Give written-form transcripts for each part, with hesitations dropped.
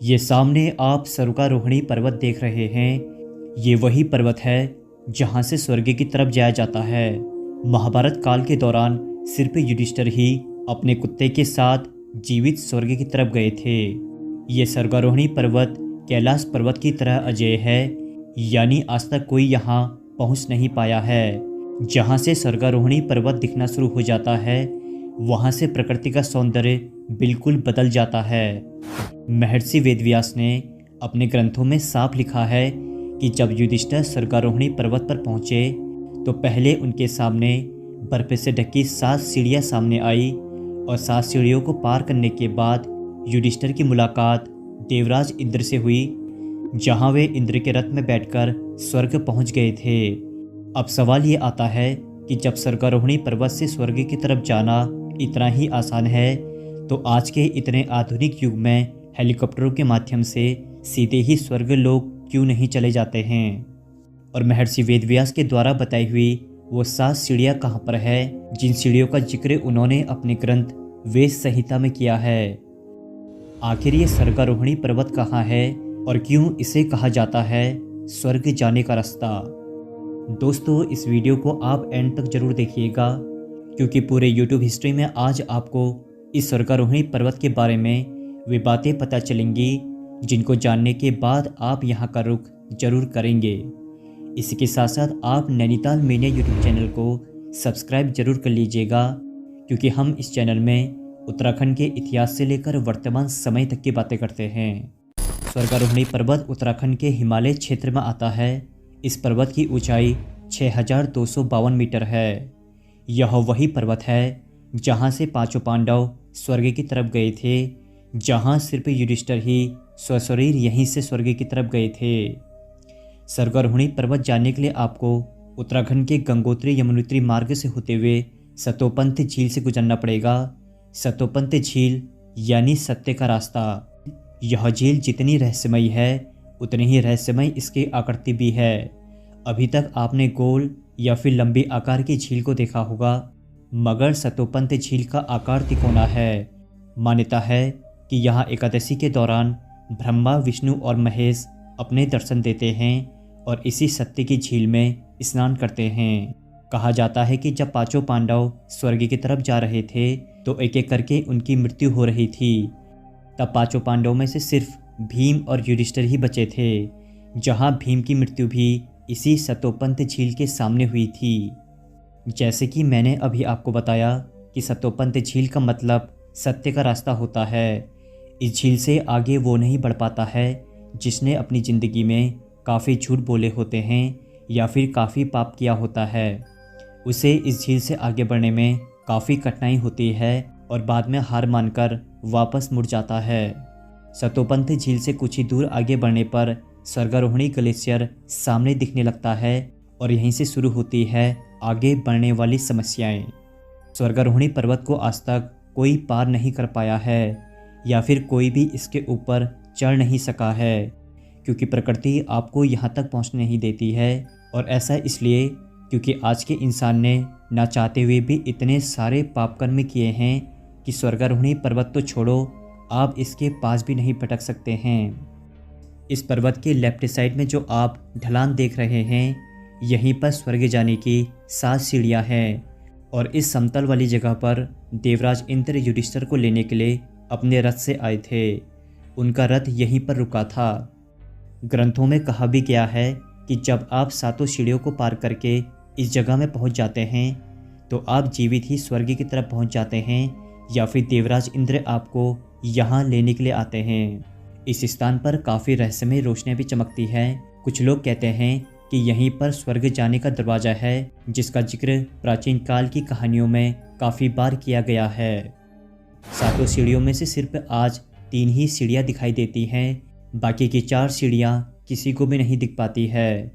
ये सामने आप स्वर्गारोहणी पर्वत देख रहे हैं। ये वही पर्वत है जहाँ से स्वर्ग की तरफ जाया जाता है। महाभारत काल के दौरान सिर्फ युधिष्ठिर ही अपने कुत्ते के साथ जीवित स्वर्ग की तरफ गए थे। ये स्वर्गारोहणी पर्वत कैलाश पर्वत की तरह अजेय है, यानी आज तक कोई यहाँ पहुँच नहीं पाया है। जहाँ से स्वर्गारोहणी पर्वत दिखना शुरू हो जाता है, वहाँ से प्रकृति का सौंदर्य बिल्कुल बदल जाता है। महर्षि वेदव्यास ने अपने ग्रंथों में साफ लिखा है कि जब युधिष्ठिर स्वर्गारोहणी पर्वत पर पहुँचे तो पहले उनके सामने बर्फ से ढकी 7 सीढ़ियाँ सामने आई और 7 सीढ़ियों को पार करने के बाद युधिष्ठिर की मुलाकात देवराज इंद्र से हुई, जहाँ वे इंद्र के रथ में बैठकर स्वर्ग पहुँच गए थे। अब सवाल ये आता है कि जब स्वर्गारोहणी पर्वत से स्वर्ग की तरफ जाना इतना ही आसान है, तो आज के इतने आधुनिक युग में हेलीकॉप्टरों के माध्यम से सीधे ही स्वर्ग लोग क्यों नहीं चले जाते हैं। और महर्षि वेदव्यास के द्वारा बताई हुई वो 7 सीढ़ियाँ कहाँ पर है, जिन सीढ़ियों का जिक्र उन्होंने अपने ग्रंथ वेद संहिता में किया है। आखिर ये स्वर्गारोहणी पर्वत कहाँ है और क्यों इसे कहा जाता है स्वर्ग जाने का रास्ता। दोस्तों, इस वीडियो को आप एंड तक जरूर देखिएगा, क्योंकि पूरे YouTube हिस्ट्री में आज आपको इस स्वर्गारोहणी पर्वत के बारे में वे बातें पता चलेंगी जिनको जानने के बाद आप यहाँ का रुख जरूर करेंगे। इसके साथ साथ आप नैनीताल मीडिया YouTube चैनल को सब्सक्राइब जरूर कर लीजिएगा, क्योंकि हम इस चैनल में उत्तराखंड के इतिहास से लेकर वर्तमान समय तक की बातें करते हैं। स्वर्गारोहणी पर्वत उत्तराखंड के हिमालय क्षेत्र में आता है। इस पर्वत की ऊंचाई 6252 मीटर है। यह वही पर्वत है जहाँ से 5 पांडव स्वर्ग की तरफ गए थे, जहाँ सिर्फ युधिष्ठिर ही सशरीर यहीं से स्वर्ग की तरफ गए थे। स्वर्गारोहणी पर्वत जाने के लिए आपको उत्तराखंड के गंगोत्री यमुनोत्री मार्ग से होते हुए सतोपंथ झील से गुजरना पड़ेगा। सतोपंथ झील यानी सत्य का रास्ता। यह झील जितनी रहस्यमयी है उतनी ही रहस्यमयी इसकी आकृति भी है। अभी तक आपने गोल या फिर लंबी आकार की झील को देखा होगा, मगर सतोपंथ झील का आकार तिकोना है। मान्यता है कि यहाँ एकादशी के दौरान ब्रह्मा, विष्णु और महेश अपने दर्शन देते हैं और इसी सत्य की झील में स्नान करते हैं। कहा जाता है कि जब 5 पांडव स्वर्ग की तरफ जा रहे थे तो एक एक करके उनकी मृत्यु हो रही थी। तब 5 पांडवों में से सिर्फ भीम और युधिष्ठिर ही बचे थे, जहाँ भीम की मृत्यु भी इसी सतोपंथ झील के सामने हुई थी। जैसे कि मैंने अभी आपको बताया कि सतोपंथ झील का मतलब सत्य का रास्ता होता है। इस झील से आगे वो नहीं बढ़ पाता है जिसने अपनी ज़िंदगी में काफ़ी झूठ बोले होते हैं या फिर काफ़ी पाप किया होता है। उसे इस झील से आगे बढ़ने में काफ़ी कठिनाई होती है और बाद में हार मानकर वापस मुड़ जाता है। सतोपंथ झील से कुछ ही दूर आगे बढ़ने पर स्वर्गारोहणी ग्लेशियर सामने दिखने लगता है और यहीं से शुरू होती है आगे बढ़ने वाली समस्याएं। स्वर्गारोहणी पर्वत को आज तक कोई पार नहीं कर पाया है या फिर कोई भी इसके ऊपर चढ़ नहीं सका है, क्योंकि प्रकृति आपको यहाँ तक पहुँचने नहीं देती है। और ऐसा इसलिए क्योंकि आज के इंसान ने ना चाहते हुए भी इतने सारे पाप कर्म किए हैं कि स्वर्गारोहणी पर्वत तो छोड़ो, आप इसके पास भी नहीं भटक सकते हैं। इस पर्वत के लेफ्ट साइड में जो आप ढलान देख रहे हैं, यहीं पर स्वर्ग जाने की 7 सीढ़ियाँ हैं और इस समतल वाली जगह पर देवराज इंद्र युधिष्ठिर को लेने के लिए अपने रथ से आए थे। उनका रथ यहीं पर रुका था। ग्रंथों में कहा भी गया है कि जब आप 7 सीढ़ियों को पार करके इस जगह में पहुंच जाते हैं तो आप जीवित ही स्वर्ग की तरफ पहुंच जाते हैं, या फिर देवराज इंद्र आपको यहाँ लेने के लिए आते हैं। इस स्थान पर काफ़ी रहस्यमय रोशनी भी चमकती है। कुछ लोग कहते हैं कि यहीं पर स्वर्ग जाने का दरवाज़ा है, जिसका जिक्र प्राचीन काल की कहानियों में काफ़ी बार किया गया है। 7 सीढ़ियों में से सिर्फ आज 3 ही सीढ़ियाँ दिखाई देती हैं, बाकी की 4 सीढ़ियाँ किसी को भी नहीं दिख पाती है।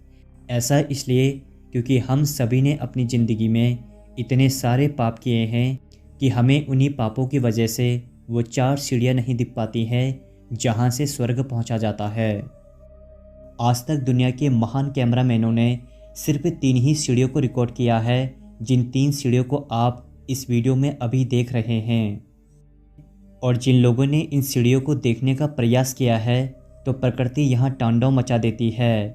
ऐसा इसलिए क्योंकि हम सभी ने अपनी ज़िंदगी में इतने सारे पाप किए हैं कि हमें उन्हीं पापों की वजह से वो 4 सीढ़ियाँ नहीं दिख पाती हैं जहाँ से स्वर्ग पहुँचा जाता है। आज तक दुनिया के महान कैमरामैनों ने सिर्फ 3 ही सीढ़ियों को रिकॉर्ड किया है, जिन 3 सीढ़ियों को आप इस वीडियो में अभी देख रहे हैं। और जिन लोगों ने इन सीढ़ियों को देखने का प्रयास किया है तो प्रकृति यहाँ तांडव मचा देती है।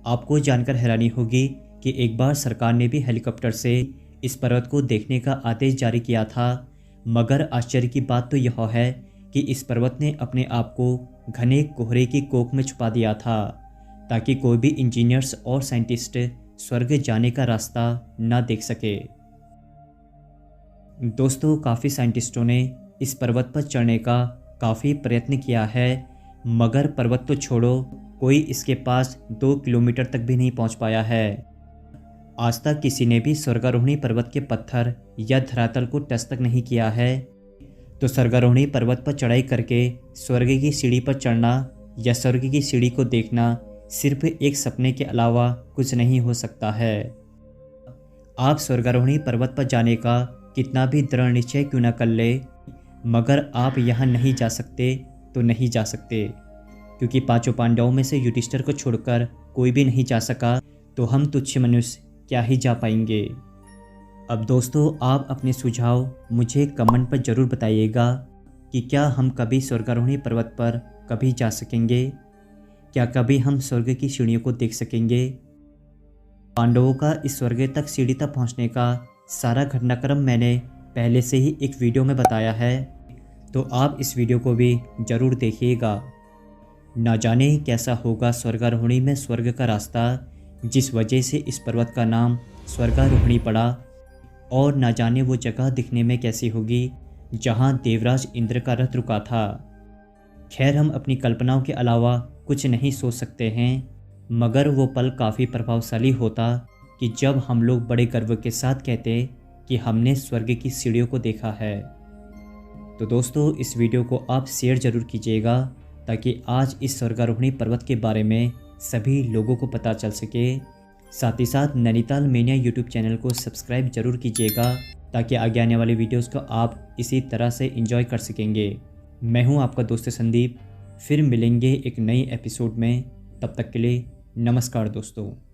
आपको जानकर हैरानी होगी कि एक बार सरकार ने भी हेलीकॉप्टर से इस पर्वत को देखने का आदेश जारी किया था, मगर आश्चर्य की बात तो यह है कि इस पर्वत ने अपने आप को घने कोहरे की कोख में छुपा दिया था ताकि कोई भी इंजीनियर्स और साइंटिस्ट स्वर्ग जाने का रास्ता ना देख सके। दोस्तों, काफ़ी साइंटिस्टों ने इस पर्वत पर चढ़ने का काफ़ी प्रयत्न किया है, मगर पर्वत तो छोड़ो, कोई इसके पास 2 किलोमीटर तक भी नहीं पहुंच पाया है। आज तक किसी ने भी स्वर्गारोहणी पर्वत के पत्थर या धरातल को टच तक नहीं किया है। तो स्वर्गारोहणी पर्वत पर चढ़ाई करके स्वर्ग की सीढ़ी पर चढ़ना या स्वर्ग की सीढ़ी को देखना सिर्फ एक सपने के अलावा कुछ नहीं हो सकता है। आप स्वर्गारोहणी पर्वत पर जाने का कितना भी दृढ़ निश्चय क्यों न कर ले, मगर आप यहाँ नहीं जा सकते तो नहीं जा सकते, क्योंकि 5 पांडवों में से युधिष्ठिर को छोड़कर कोई भी नहीं जा सका, तो हम तुच्छ मनुष्य क्या ही जा पाएंगे। अब दोस्तों, आप अपने सुझाव मुझे कमेंट पर ज़रूर बताइएगा कि क्या हम कभी स्वर्गारोहणी पर्वत पर कभी जा सकेंगे, क्या कभी हम स्वर्ग की सीढ़ियों को देख सकेंगे। पांडवों का इस स्वर्ग तक सीढ़ी तक पहुंचने का सारा घटनाक्रम मैंने पहले से ही एक वीडियो में बताया है, तो आप इस वीडियो को भी ज़रूर देखिएगा। ना जाने कैसा होगा स्वर्गारोहणी में स्वर्ग का रास्ता, जिस वजह से इस पर्वत का नाम स्वर्गारोहणी पड़ा, और ना जाने वो जगह दिखने में कैसी होगी जहां देवराज इंद्र का रथ रुका था। खैर, हम अपनी कल्पनाओं के अलावा कुछ नहीं सोच सकते हैं, मगर वो पल काफ़ी प्रभावशाली होता कि जब हम लोग बड़े गर्व के साथ कहते कि हमने स्वर्ग की सीढ़ियों को देखा है। तो दोस्तों, इस वीडियो को आप शेयर ज़रूर कीजिएगा ताकि आज इस स्वर्गारोहणी पर्वत के बारे में सभी लोगों को पता चल सके। साथ ही साथ नैनीताल मेनिया यूट्यूब चैनल को सब्सक्राइब जरूर कीजिएगा ताकि आगे आने वाले वीडियोस को आप इसी तरह से एंजॉय कर सकेंगे। मैं हूं आपका दोस्त संदीप, फिर मिलेंगे एक नई एपिसोड में। तब तक के लिए नमस्कार दोस्तों।